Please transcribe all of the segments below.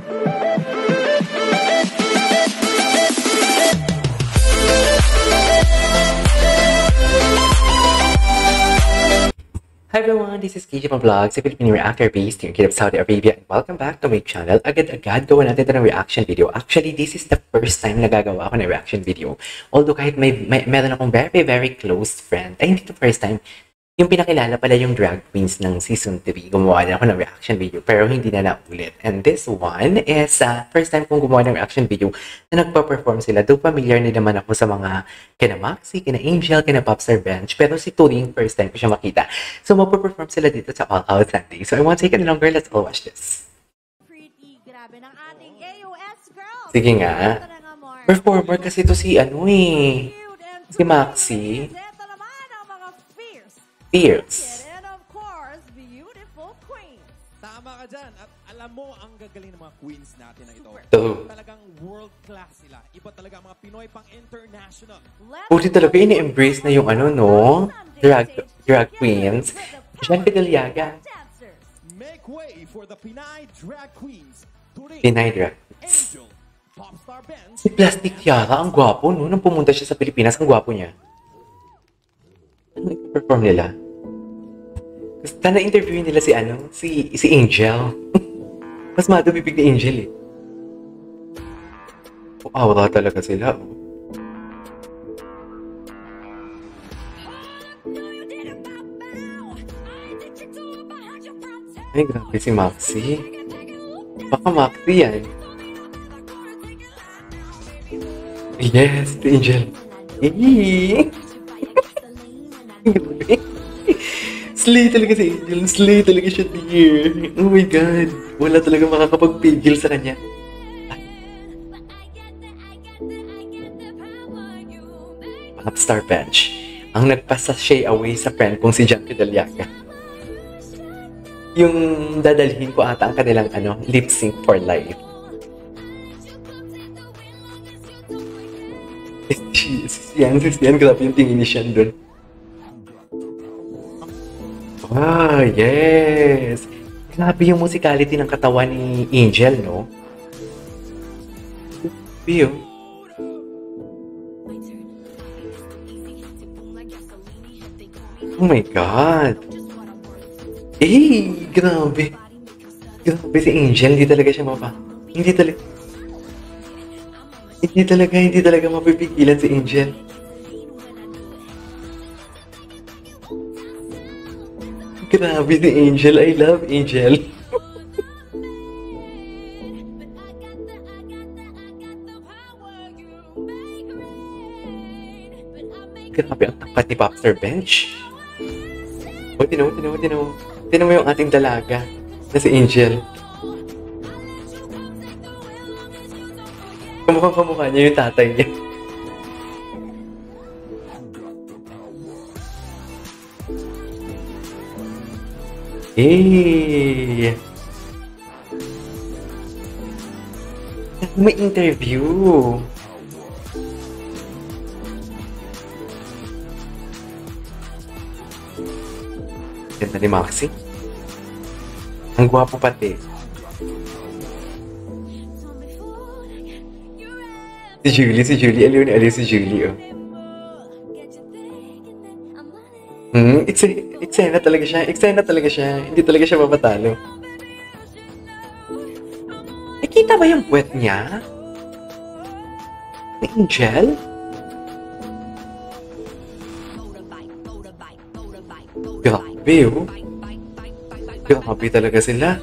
Hi everyone, this is KJ from Vlogs, a Filipino reactor based here in Kingdom of Saudi Arabia, and welcome back to my channel. Agad-agad gawa natin ito ng reaction video. Actually, this is the first time na gagawa ako ng reaction video. Although kahit meron akong very close friend, ay hindi ito first time, yung pinakilala pala yung drag queens ng season 3, gumawa na ako ng reaction video, pero hindi na naulit. And this one is first time kong gumawa ng reaction video na nagpa-perform sila. Though familiar na naman ako sa mga kina Maxi, kina Angel, kina Popstar Bench, pero si Turing first time ko siya makita. So magpa-perform sila dito sa All Out Sunday. So I won't take any longer, let's all watch this. Pretty, grabe ng ating AOS girls. Sige nga. Performer kasi ito si si Maxi. Fierce. And of course, beautiful queens. Tama ka dyan. At alam mo, ang gagaling ng mga queens natin na ito. Talagang world class sila. Iba talaga ang mga Pinoy pang international. Buti talaga ini-embrace na yung drag queens. Jean Fideliaga. Make way for the Pinay drag queens. Pinay drag queens. Angel, Popstar Bench. Si Plastic Tiara, ang gwapo, no? Nang pumunta siya sa Pilipinas, ang gwapo niya. Ano i-perform nila? Basta na-interviewin nila si Angel. Mas madumibig ni Angel eh. Aura talaga sila. Ay, grabe si Maxi. Baka Maxi yan. Yes, si Angel. Eee! Slay talaga si Angel. Slay talaga siya, dear. Oh my God. Wala talaga makakapagpigil sa kanya. Popstar Bench. Ang nagpasa-shay away sa friend kong si Jean Fideliaga. Yung dadalhin ko ata ang kanilang lip sync for life. Siyan. Grabe yung tingin ni Sian doon. Ah, yes! Grabe yung musicality ng katawan ni Angel, no? Grabe, oh my God! Eh, grabe! Grabe si Angel, hindi talaga siya Hindi talaga mapipigilan si Angel. Grabe si Angel. I love Angel. Grabe ang tangkat ni Popstar Bench. O, tinaw mo yung ating dalaga na si Angel. Kamukha niya yung tatay niya. Hey! May interview. Ganda ni Maxi. Ang gwapo pati. Si Julie. Aliw na aliw si Julie, oh. Eksena talaga siya. Hindi talaga siya mapatalo. Nakita ba yung puwet niya? Ni Angel? Grabe, oh. Grabe talaga sila.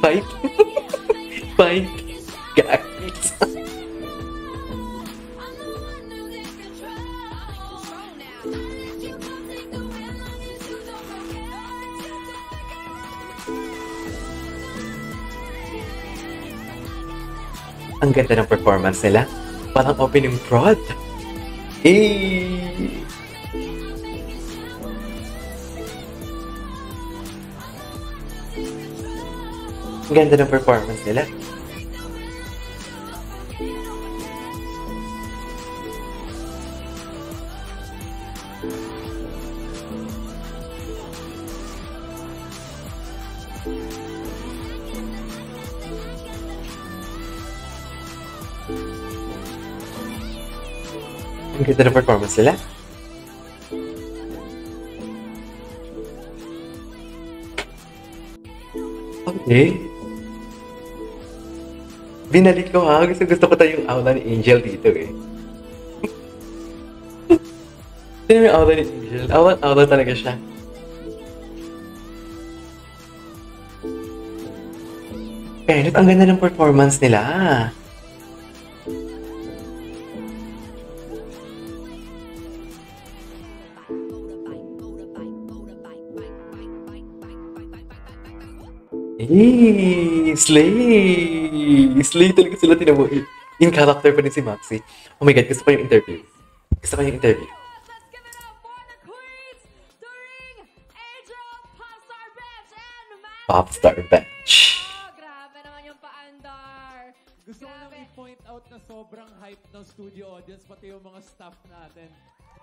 Fight? Fight? Guys. Ang ganda ng performance nila. Parang opening prod. Hey! Ang ganda ng performance nila. Ang ganda na performance nila. Okay. Binalik ko ha. Gusto ko tayong aula ni Angel dito eh. Sino yung aula ni Angel? Aula talaga siya. Pero ang ganda ng performance nila. Slay! Slay talaga sila tinamu. In character pa rin si Maxi. Oh my God, gusto ko yung interview. Gusto ko yung interview. Let's give it up for the queens during Angel, Popstar Bench, and Max. Popstar Bench. Oh, grabe naman yung paandar. Gusto ko lang i-point out na sobrang hype ng studio audience, pati yung mga staff natin.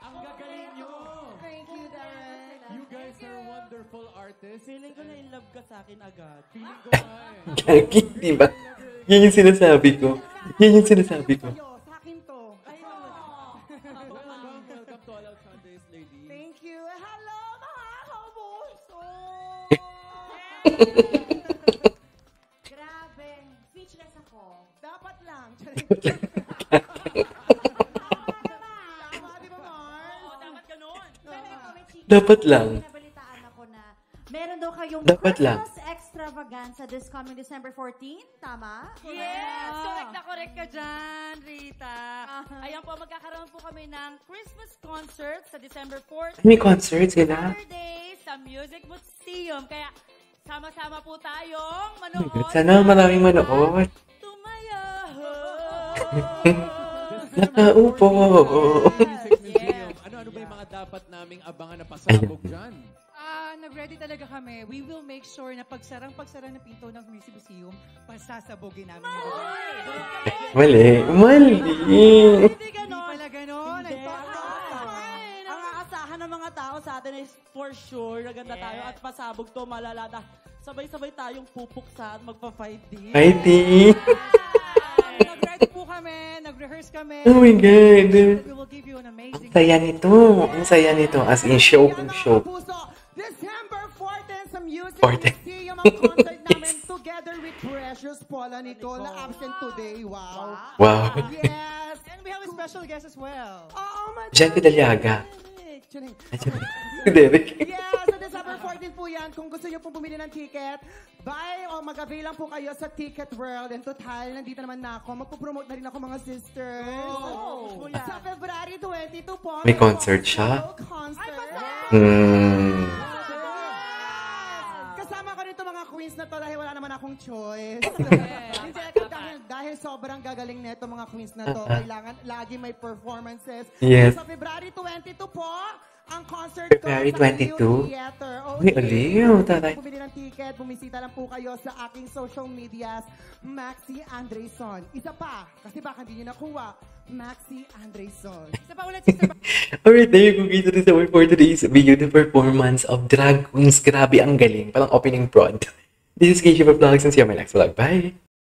Ang gagaling nyo! Thank you, Darren. You guys are wonderful artists. Feeling ko na in love ka sa akin agad. Feeling ko nga eh. Gagi, di ba? Yan yung sinasabi ko. Yan yung sinasabi ko. Ayo, sa akin to. Welcome to All Out Sundays, ladies. Thank you. Hello, mga kabuso! Grabe. Speechless ako. Dapat lang. Tama, di ba, Mars? Dapat ganun. Pero ito, may chika. Dapat lang. Nabalitaan ako na meron daw kayong Dapat lang. Christmas extravaganza this coming December 14. Tama? Yes! Correct ka dyan, Rita. Uh-huh. Ayan po, magkakaroon po kami ng Christmas concert sa December 4th. May concert sila. Saturday sa Music Museum. Kaya sama-sama po tayong Oh my manood. God, sana maraming manood. Tumaya. Nakaupo. Music Museum. Ano ba yung mga dapat naming abangan na pasabog dyan? Nag-ready talaga kami. We will make sure na pagsara ng pinto ng Music Museum, pasasabogin namin. Mali. Hindi pala ganon. Hindi. Ang aasahan ng mga tao sa atin is for sure, naganda tayo at pasabog to, malalata. Sabay-sabay tayong pupuksa at magpa-5D. Fighting. Nag-ready po kami, nag-rehearse kami. Oh my God. We will give you an Ang amazing... saya nito. Ang saya nito. As in, show kung show. December 14 sa Music 14. Museum ang concert namin together with Precious Paula Nicole na absent today. Wow. Wow. Yes. And we have a special guest as well. Oo, Janky Daliaga. Charing. Derek. Yes, sa December 14 po yan. Kung gusto niyo pong bumili ng ticket, buy o mag-avail lang po kayo sa Ticket World. And total, nandito naman na ako. Magpo-promote na rin ako mga sisters. Sa February 22 po. May concert siya? Concert. Hmm. Kasama ko rito mga queens na to dahil wala naman akong choice. dahil sobrang gagaling nito mga queens na to, kailangan lagi may performances. Yes. Sa February 22 po, ang concert February ko sa 22? Aliw Theater. Uy, aliw, taray. Kung bumili ng ticket, bumisita lang po kayo sa aking social medias, Maxi Andreson. Isa pa, kasi baka hindi nyo nakuha, Maxi Andreson. Isa pa ulit, sister. Alright, there you go guys. That is our for today's video. The performance of drag queens. Grabe, ang galing. Parang opening prod. This is Keisha Vlogs and see you on my next vlog. Bye!